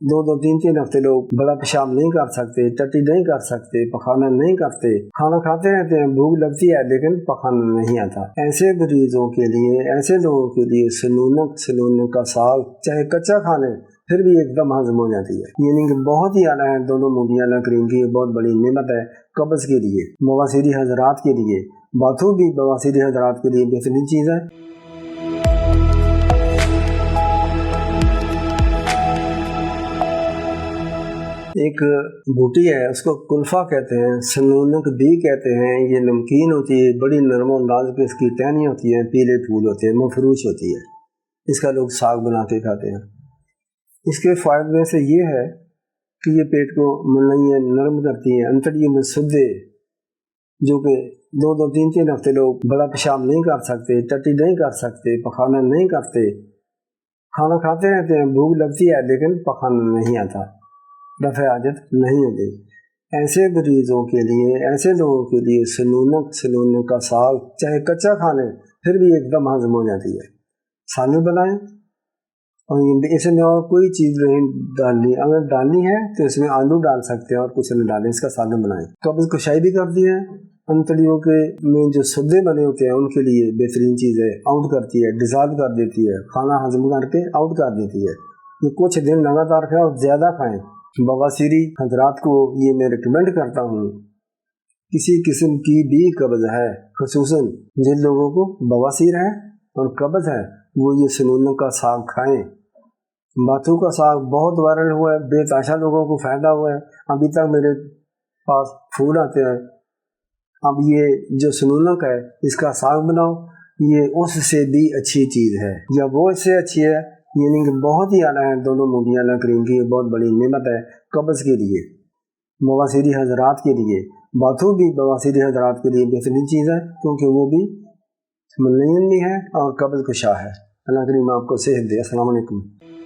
दो दो तीन तीन हफ्ते लोग बड़ा पेशाब नहीं कर सकते, टट्टी नहीं कर सकते, पखाना नहीं करते, खाना खाते रहते हैं, भूख लगती है लेकिन पखाना नहीं आता। ऐसे मरीजों के लिए, ऐसे लोगों के लिए सनूनक का साग चाहे कच्चा खा लें फिर भी एकदम हजम हो जाती है। यानी कि बहुत ही आला है दोनों मूलियाँ अल्लाह करीम की, बहुत बड़ी नेमत है कब्ज़ के लिए, बवासीरी हजरात के लिए, बाथू भी बवासीरी हजरात के लिए बेहतरीन चीज़ है। एक बूटी है उसको कुल्फा कहते हैं, सनूनक भी कहते हैं। ये नमकीन होती है, बड़ी नरम और नाजुक इसकी टहनियाँ होती हैं, पीले फूल होते हैं, मफरूश होती है। इसका लोग साग बना के खाते हैं। इसके फ़ायदे में से ये है कि ये पेट को मुलायम नरम करती है। अंतड़ियों में सुद्दे जो कि दो दो तीन तीन हफ्ते लोग बड़ा पेशाब नहीं कर सकते, टट्टी नहीं कर सकते, पखाना नहीं करते, खाना खाते रहते हैं, भूख लगती है लेकिन पखाना नहीं आता, रफ़े आजत नहीं होती। ऐसे मरीजों के लिए, ऐसे लोगों के लिए सनूनक का साग चाहे कच्चा खा लें फिर भी एकदम हजम हो जाती है। सालन बनाएं और इसमें और कोई चीज़ नहीं डालनी, अगर डालनी है तो इसमें आलू डाल सकते हैं और कुछ नहीं डालें, इसका सालन बनाएं। कब्ज़ कुशाई भी करती है, अंतड़ियों के में जो सद्दे बने होते हैं उनके लिए बेहतरीन चीज़ है, आउट करती है, डिज़ॉल्व कर देती है, खाना हजम करके आउट कर देती है। ये कुछ दिन लगातार खाएं और ज़्यादा खाएं। बवासीरी हजरात को ये मैं रिकमेंड करता हूँ, किसी किस्म की भी कब्ज़ है, खुसूसन जिन लोगों को बवासीर है और कब्ज़ है वो ये सनूनक का साग खाएं। बाथू का साग बहुत वायरल हुआ है, बेतहाशा लोगों को फ़ायदा हुआ है, अभी तक मेरे पास फूल आते हैं। अब ये जो सनूनक है इसका साग बनाओ, ये उससे भी अच्छी चीज़ है या वो इससे अच्छी है। यानी कि बहुत ही आला है दोनों मूलियाँ अल्लाह करीम की, बहुत बड़ी नेमत है कब्ज़ के लिए, बवासीरी हजरात के लिए, बाथू भी बवासीरी हजरात के लिए बेहतरीन चीज़ है क्योंकि वो भी मुलायम भी है और कब्ज़ कुशा है। अल्लाह करीम आपको सेहत दे। अस्सलाम वालेकुम।